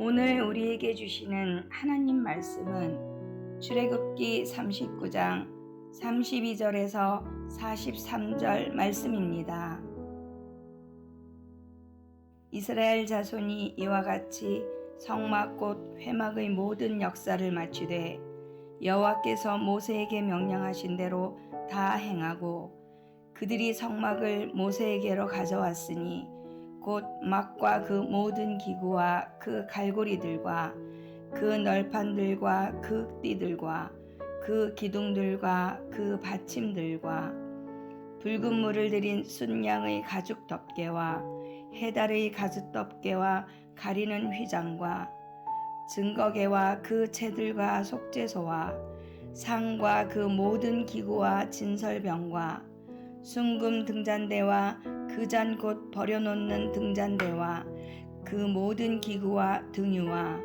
오늘 우리에게 주시는 하나님 말씀은 출애굽기 39장 32절에서 43절 말씀입니다. 이스라엘 자손이 이와 같이 성막 곧 회막의 모든 역사를 마치되 여호와께서 모세에게 명령하신 대로 다 행하고 그들이 성막을 모세에게로 가져왔으니 곧 막과 그 모든 기구와 그 갈고리들과 그 널판들과 그 띠들과 그 기둥들과 그 받침들과 붉은 물을 들인 순양의 가죽 덮개와 해달의 가죽 덮개와 가리는 휘장과 증거개와 그 채들과 속죄소와 상과 그 모든 기구와 진설병과 순금 등잔대와 그 잔 곧 버려놓는 등잔대와 그 모든 기구와 등유와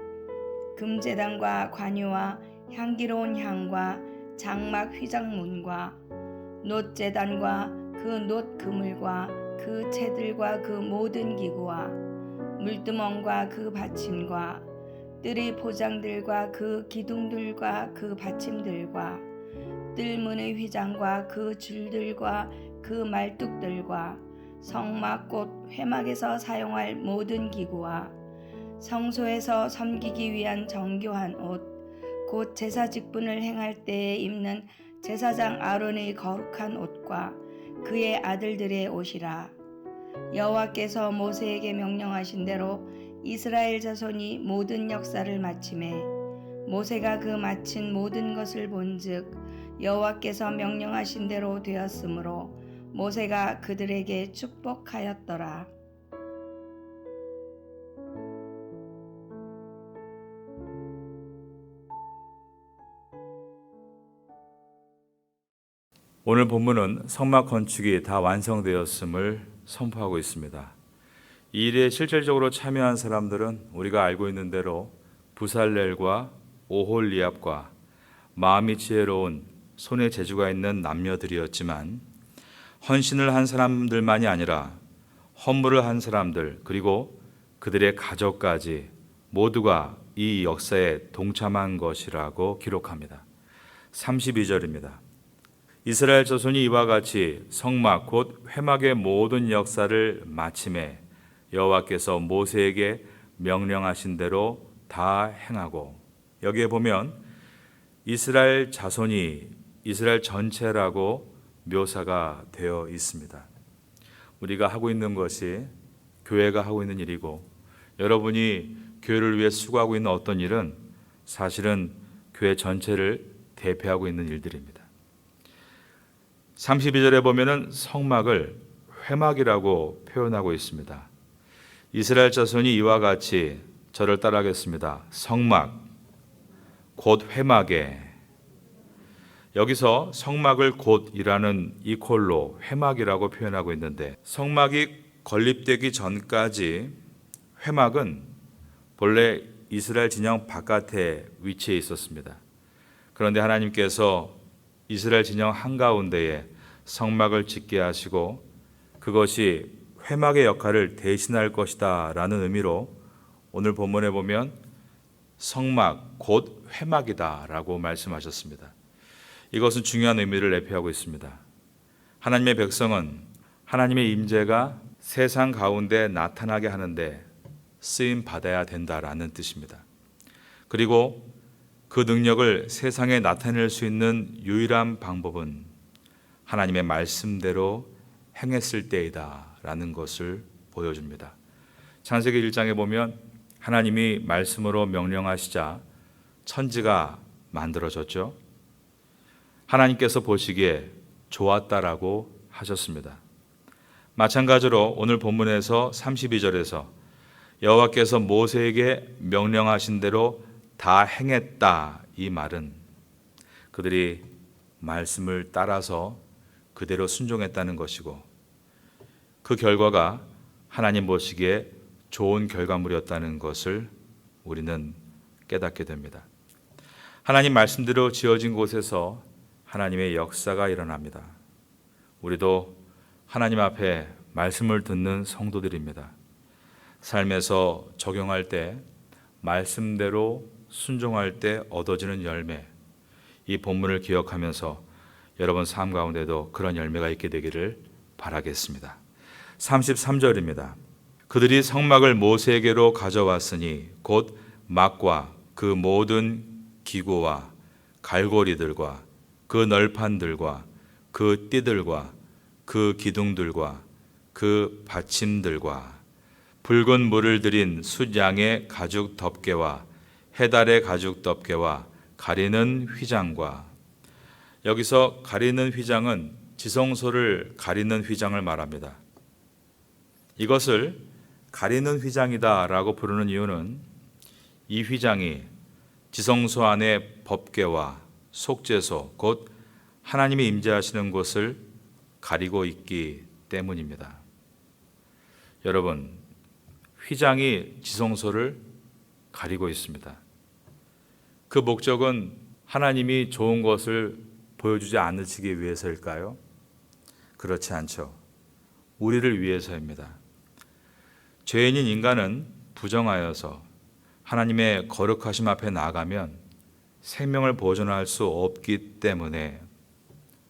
금제단과 관유와 향기로운 향과 장막 휘장문과 놋제단과 그 놋 그물과 그 채들과 그 모든 기구와 물두멍과 그 받침과 뜰의 포장들과 그 기둥들과 그 받침들과 뜰문의 휘장과 그 줄들과 그 말뚝들과 성막 곧 회막에서 사용할 모든 기구와 성소에서 섬기기 위한 정교한 옷 곧 제사 직분을 행할 때에 입는 제사장 아론의 거룩한 옷과 그의 아들들의 옷이라. 여호와께서 모세에게 명령하신 대로 이스라엘 자손이 모든 역사를 마치매 모세가 그 마친 모든 것을 본즉 여호와께서 명령하신 대로 되었으므로 모세가 그들에게 축복하였더라. 오늘 본문은 성막 건축이 다 완성되었음을 선포하고 있습니다. 이 일에 실질적으로 참여한 사람들은 우리가 알고 있는 대로 부살렐과 오홀리압과 마음이 지혜로운 손에 재주가 있는 남녀들이었지만 헌신을 한 사람들만이 아니라 헌물을 한 사람들 그리고 그들의 가족까지 모두가 이 역사에 동참한 것이라고 기록합니다. 32절입니다. 이스라엘 자손이 이와 같이 성막 곧 회막의 모든 역사를 마침에 여호와께서 모세에게 명령하신 대로 다 행하고, 여기에 보면 이스라엘 자손이 이스라엘 전체라고 묘사가 되어 있습니다. 우리가 하고 있는 것이 교회가 하고 있는 일이고, 여러분이 교회를 위해 수고하고 있는 어떤 일은 사실은 교회 전체를 대표하고 있는 일들입니다. 32절에 보면은 성막을 회막이라고 표현하고 있습니다. 이스라엘 자손이 이와 같이 저를 따라하겠습니다. 성막 곧 회막에, 여기서 성막을 곧이라는 이퀄로 회막이라고 표현하고 있는데, 성막이 건립되기 전까지 회막은 본래 이스라엘 진영 바깥에 위치해 있었습니다. 그런데 하나님께서 이스라엘 진영 한가운데에 성막을 짓게 하시고 그것이 회막의 역할을 대신할 것이다 라는 의미로 오늘 본문에 보면 성막 곧 회막이다 라고 말씀하셨습니다. 이것은 중요한 의미를 내포하고 있습니다. 하나님의 백성은 하나님의 임재가 세상 가운데 나타나게 하는데 쓰임 받아야 된다라는 뜻입니다. 그리고 그 능력을 세상에 나타낼 수 있는 유일한 방법은 하나님의 말씀대로 행했을 때이다 라는 것을 보여줍니다. 창세기 1장에 보면 하나님이 말씀으로 명령하시자 천지가 만들어졌죠. 하나님께서 보시기에 좋았다라고 하셨습니다. 마찬가지로 오늘 본문에서 32절에서 여호와께서 모세에게 명령하신 대로 다 행했다, 이 말은 그들이 말씀을 따라서 그대로 순종했다는 것이고 그 결과가 하나님 보시기에 좋은 결과물이었다는 것을 우리는 깨닫게 됩니다. 하나님 말씀대로 지어진 곳에서 하나님의 역사가 일어납니다. 우리도 하나님 앞에 말씀을 듣는 성도들입니다. 삶에서 적용할 때 말씀대로 순종할 때 얻어지는 열매, 이 본문을 기억하면서 여러분 삶 가운데도 그런 열매가 있게 되기를 바라겠습니다. 33절입니다. 그들이 성막을 모세에게로 가져왔으니 곧 막과 그 모든 기구와 갈고리들과 그 널판들과 그 띠들과 그 기둥들과 그 받침들과 붉은 물을 들인 숫양의 가죽 덮개와 해달의 가죽 덮개와 가리는 휘장과, 여기서 가리는 휘장은 지성소를 가리는 휘장을 말합니다. 이것을 가리는 휘장이다라고 부르는 이유는 이 휘장이 지성소 안의 법궤와 속죄소, 곧 하나님이 임재하시는 곳을 가리고 있기 때문입니다. 여러분, 휘장이 지성소를 가리고 있습니다. 그 목적은 하나님이 좋은 것을 보여주지 않으시기 위해서일까요? 그렇지 않죠. 우리를 위해서입니다. 죄인인 인간은 부정하여서 하나님의 거룩하심 앞에 나아가면 생명을 보존할 수 없기 때문에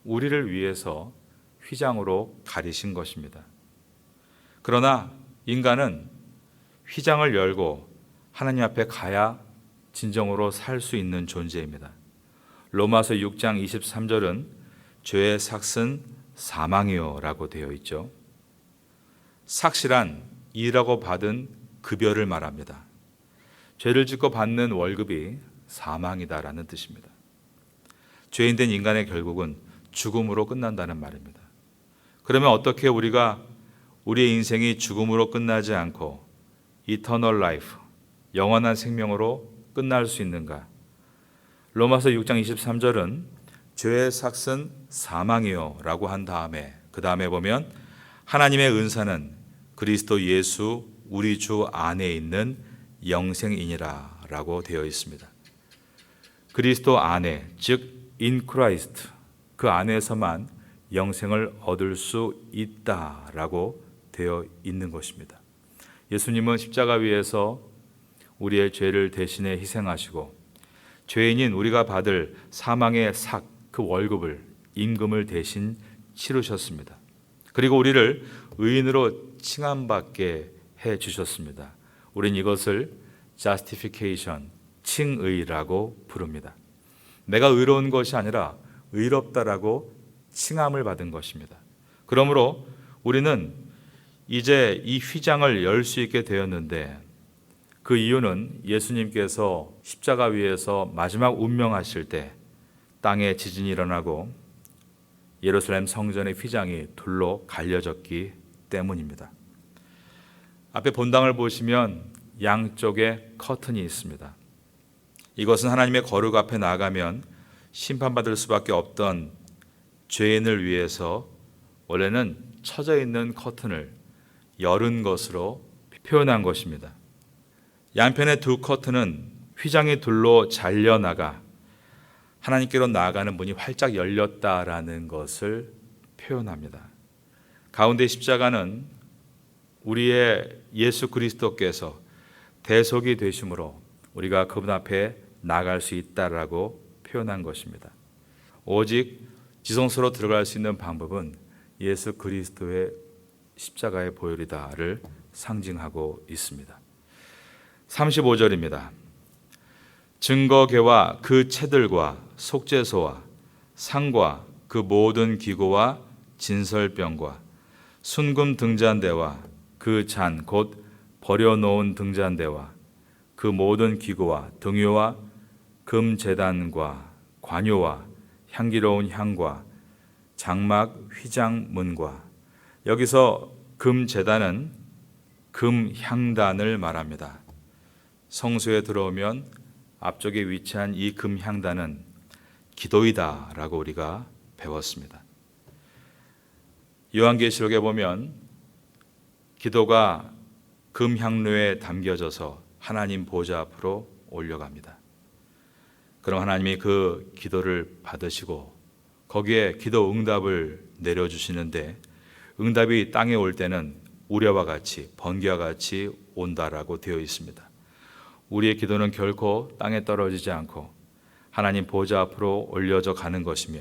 우리를 위해서 휘장으로 가리신 것입니다. 그러나 인간은 휘장을 열고 하나님 앞에 가야 진정으로 살 수 있는 존재입니다. 로마서 6장 23절은 죄의 삭은 사망이요 라고 되어 있죠. 삭이란 일하고 받은 급여를 말합니다. 죄를 짓고 받는 월급이 사망이다라는 뜻입니다. 죄인된 인간의 결국은 죽음으로 끝난다는 말입니다. 그러면 어떻게 우리가 우리의 인생이 죽음으로 끝나지 않고 이터널 라이프, 영원한 생명으로 끝날 수 있는가? 로마서 6장 23절은 죄의 삭은 사망이요 라고 한 다음에 그 다음에 보면 하나님의 은사는 그리스도 예수 우리 주 안에 있는 영생이니라 라고 되어 있습니다. 그리스도 안에, 즉 in Christ, 그 안에서만 영생을 얻을 수 있다라고 되어 있는 것입니다. 예수님은 십자가 위에서 우리의 죄를 대신해 희생하시고 죄인인 우리가 받을 사망의 삭, 그 월급을, 임금을 대신 치르셨습니다. 그리고 우리를 의인으로 칭함받게 해주셨습니다. 우린 이것을 justification, 칭의라고 부릅니다. 내가 의로운 것이 아니라 의롭다라고 칭함을 받은 것입니다. 그러므로 우리는 이제 이 휘장을 열 수 있게 되었는데 그 이유는 예수님께서 십자가 위에서 마지막 운명하실 때 땅에 지진이 일어나고 예루살렘 성전의 휘장이 둘로 갈려졌기 때문입니다. 앞에 본당을 보시면 양쪽에 커튼이 있습니다. 이것은 하나님의 거룩 앞에 나가면 심판받을 수밖에 없던 죄인을 위해서 원래는 쳐져 있는 커튼을 열은 것으로 표현한 것입니다. 양편의 두 커튼은 휘장이 둘로 잘려나가 하나님께로 나아가는 문이 활짝 열렸다라는 것을 표현합니다. 가운데 십자가는 우리의 예수 그리스도께서 대속이 되심으로 우리가 그분 앞에 나갈 수 있다라고 표현한 것입니다. 오직 지성소로 들어갈 수 있는 방법은 예수 그리스도의 십자가의 보혈이다를 상징하고 있습니다. 35절입니다. 증거궤와 그 채들과 속죄소와 상과 그 모든 기구와 진설병과 순금 등잔대와 그 잔 곧 버려놓은 등잔대와 그 모든 기구와 등유와 금제단과 관요와 향기로운 향과 장막 휘장문과, 여기서 금제단은 금향단을 말합니다. 성소에 들어오면 앞쪽에 위치한 이 금향단은 기도이다라고 우리가 배웠습니다. 요한계시록에 보면 기도가 금향로에 담겨져서 하나님 보좌 앞으로 올려갑니다. 그럼 하나님이 그 기도를 받으시고 거기에 기도 응답을 내려주시는데, 응답이 땅에 올 때는 우레와 같이 번개와 같이 온다라고 되어 있습니다. 우리의 기도는 결코 땅에 떨어지지 않고 하나님 보좌 앞으로 올려져 가는 것이며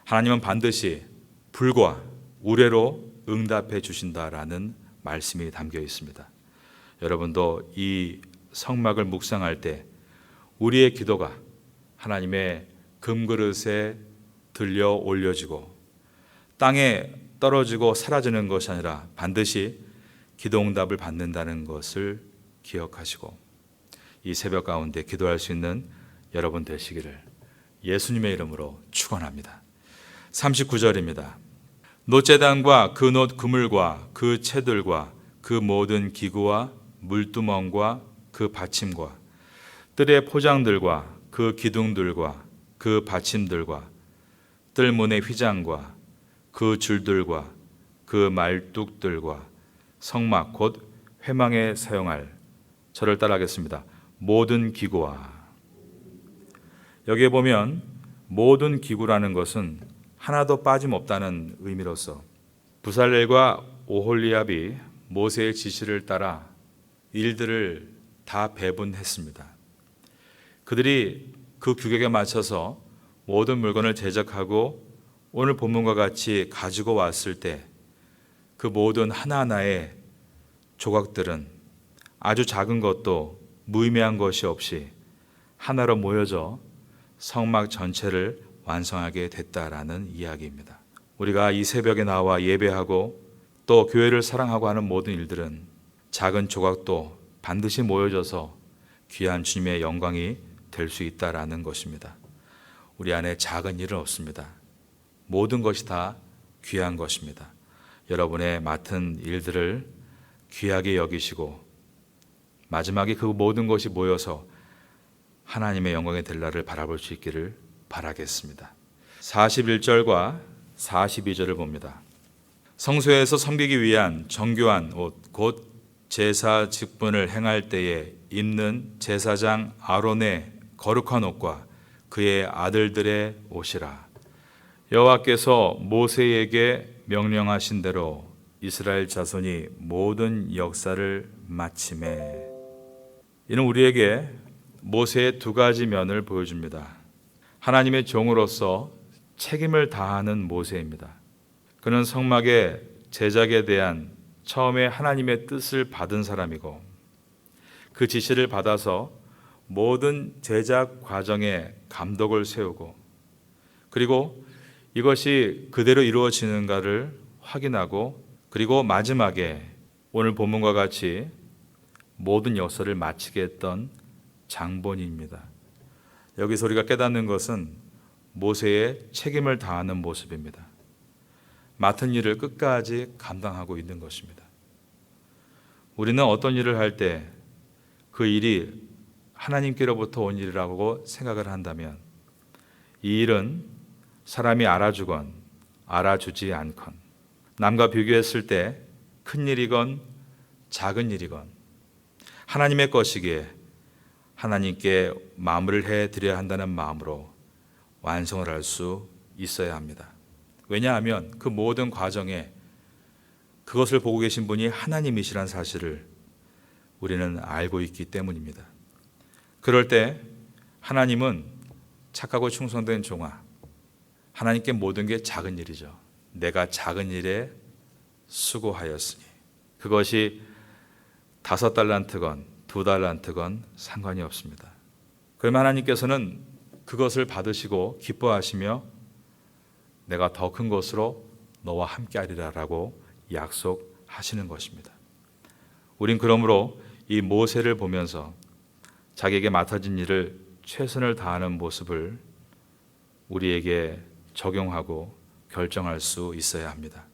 하나님은 반드시 불과 우레로 응답해 주신다라는 말씀이 담겨 있습니다. 여러분도 이 성막을 묵상할 때 우리의 기도가 하나님의 금그릇에 들려 올려지고 땅에 떨어지고 사라지는 것이 아니라 반드시 기도 응답을 받는다는 것을 기억하시고 이 새벽 가운데 기도할 수 있는 여러분 되시기를 예수님의 이름으로 축원합니다. 39절입니다. 놋제단과 그 놋 그물과 그 채들과 그 모든 기구와 물두멍과 그 받침과 뜰의 포장들과 그 기둥들과 그 받침들과 뜰문의 휘장과 그 줄들과 그 말뚝들과 성막 곧 회망에 사용할, 저를 따라하겠습니다. 모든 기구와. 여기에 보면 모든 기구라는 것은 하나도 빠짐없다는 의미로서 부살렐과 오홀리압이 모세의 지시를 따라 일들을 다 배분했습니다. 그들이 그 규격에 맞춰서 모든 물건을 제작하고 오늘 본문과 같이 가지고 왔을 때 그 모든 하나하나의 조각들은 아주 작은 것도 무의미한 것이 없이 하나로 모여져 성막 전체를 완성하게 됐다라는 이야기입니다. 우리가 이 새벽에 나와 예배하고 또 교회를 사랑하고 하는 모든 일들은 작은 조각도 반드시 모여져서 귀한 주님의 영광이 될 수 있다라는 것입니다. 우리 안에 작은 일은 없습니다. 모든 것이 다 귀한 것입니다. 여러분의 맡은 일들을 귀하게 여기시고 마지막에 그 모든 것이 모여서 하나님의 영광의 될 날을 바라볼 수 있기를 바라겠습니다. 41절과 42절을 봅니다. 성소에서 섬기기 위한 정교한 옷, 곧 제사 직분을 행할 때에 입는 제사장 아론의 거룩한 옷과 그의 아들들의 옷이라. 여호와께서 모세에게 명령하신 대로 이스라엘 자손이 모든 역사를 마치매. 이는 우리에게 모세의 두 가지 면을 보여줍니다. 하나님의 종으로서 책임을 다하는 모세입니다. 그는 성막의 제작에 대한 처음에 하나님의 뜻을 받은 사람이고 그 지시를 받아서 모든 제작 과정에 감독을 세우고 그리고 이것이 그대로 이루어지는가를 확인하고 그리고 마지막에 오늘 본문과 같이 모든 역사를 마치게 했던 장본인입니다. 여기서 우리가 깨닫는 것은 모세의 책임을 다하는 모습입니다. 맡은 일을 끝까지 감당하고 있는 것입니다. 우리는 어떤 일을 할 때 그 일이 하나님께로부터 온 일이라고 생각을 한다면 이 일은 사람이 알아주건 알아주지 않건 남과 비교했을 때 큰 일이건 작은 일이건 하나님의 것이기에 하나님께 마무리를 해드려야 한다는 마음으로 완성을 할 수 있어야 합니다. 왜냐하면 그 모든 과정에 그것을 보고 계신 분이 하나님이시란 사실을 우리는 알고 있기 때문입니다. 그럴 때 하나님은 착하고 충성된 종아, 하나님께 모든 게 작은 일이죠. 내가 작은 일에 수고하였으니 그것이 5달란트건 2달란트건 상관이 없습니다. 그러면 하나님께서는 그것을 받으시고 기뻐하시며 내가 더 큰 것으로 너와 함께하리라라고 약속하시는 것입니다. 우린 그러므로 이 모세를 보면서 자기에게 맡아진 일을 최선을 다하는 모습을 우리에게 적용하고 결정할 수 있어야 합니다.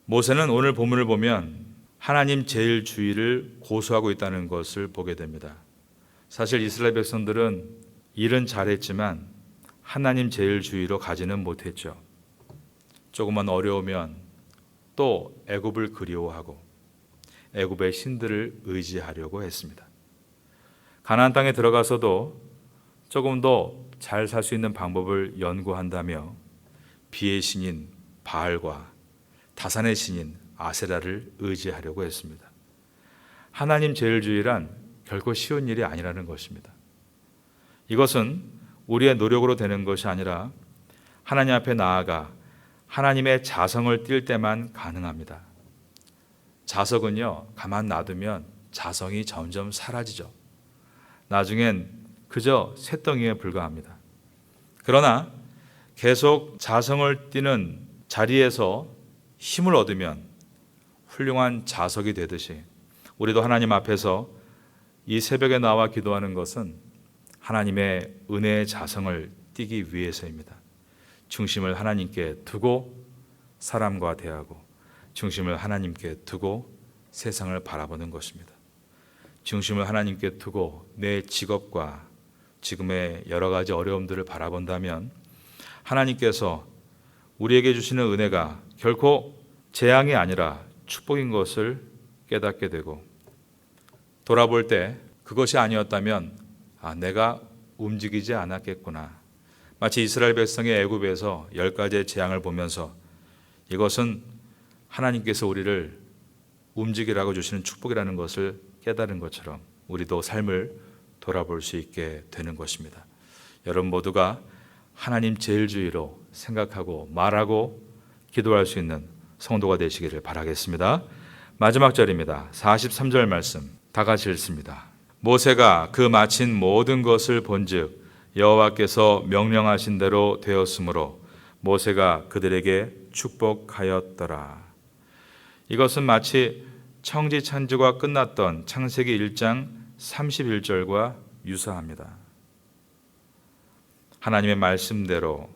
모세는 오늘 본문을 보면 하나님 제일주의를 고수하고 있다는 것을 보게 됩니다. 사실 이스라엘 백성들은 일은 잘했지만 하나님 제일주의로 가지는 못했죠. 조금만 어려우면 또 애굽을 그리워하고 애굽의 신들을 의지하려고 했습니다. 가나안 땅에 들어가서도 조금 더 잘 살 수 있는 방법을 연구한다며 비의 신인 바알과 다산의 신인 아세라를 의지하려고 했습니다. 하나님 제일주의란 결코 쉬운 일이 아니라는 것입니다. 이것은 우리의 노력으로 되는 것이 아니라 하나님 앞에 나아가 하나님의 자성을 띌 때만 가능합니다. 자석은요, 가만 놔두면 자성이 점점 사라지죠. 나중엔 그저 쇳덩이에 불과합니다. 그러나 계속 자성을 띠는 자리에서 힘을 얻으면 훌륭한 자석이 되듯이 우리도 하나님 앞에서 이 새벽에 나와 기도하는 것은 하나님의 은혜의 자성을 띠기 위해서입니다. 중심을 하나님께 두고 사람과 대하고 중심을 하나님께 두고 세상을 바라보는 것입니다. 중심을 하나님께 두고 내 직업과 지금의 여러 가지 어려움들을 바라본다면 하나님께서 우리에게 주시는 은혜가 결코 재앙이 아니라 축복인 것을 깨닫게 되고 돌아볼 때 그것이 아니었다면 내가 움직이지 않았겠구나. 마치 이스라엘 백성이 애굽에서 10가지의 재앙을 보면서 이것은 하나님께서 우리를 움직이라고 주시는 축복이라는 것을 깨달은 것처럼 우리도 삶을 돌아볼 수 있게 되는 것입니다. 여러분 모두가 하나님 제일주의로 생각하고 말하고 기도할 수 있는 성도가 되시기를 바라겠습니다. 마지막 절입니다. 43절 말씀 다 같이 읽습니다. 모세가 그 마친 모든 것을 본즉 여호와께서 명령하신 대로 되었으므로 모세가 그들에게 축복하였더라. 이것은 마치 청지찬주가 끝났던 창세기 1장 31절과 유사합니다. 하나님의 말씀대로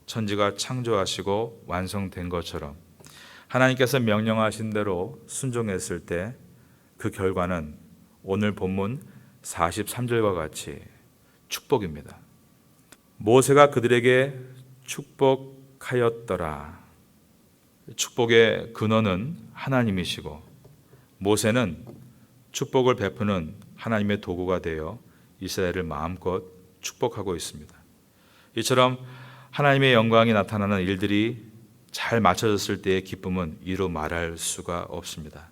천지가 창조하시고 완성된 것처럼 하나님께서 명령하신 대로 순종했을 때 그 결과는 오늘 본문 43절과 같이 축복입니다. 모세가 그들에게 축복하였더라. 축복의 근원은 하나님이시고 모세는 축복을 베푸는 하나님의 도구가 되어 이스라엘을 마음껏 축복하고 있습니다. 이처럼 하나님의 영광이 나타나는 일들이 잘 맞춰졌을 때의 기쁨은 이루 말할 수가 없습니다.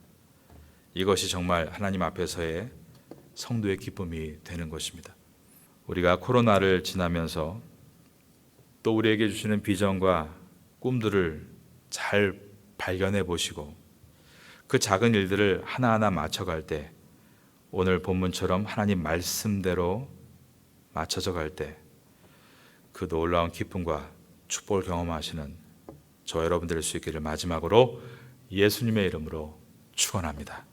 이것이 정말 하나님 앞에서의 성도의 기쁨이 되는 것입니다. 우리가 코로나를 지나면서 또 우리에게 주시는 비전과 꿈들을 잘 발견해 보시고 그 작은 일들을 하나하나 맞춰갈 때 오늘 본문처럼 하나님 말씀대로 맞춰져 갈 때 그 놀라운 기쁨과 축복을 경험하시는 저 여러분들 수 있기를 마지막으로 예수님의 이름으로 축원합니다.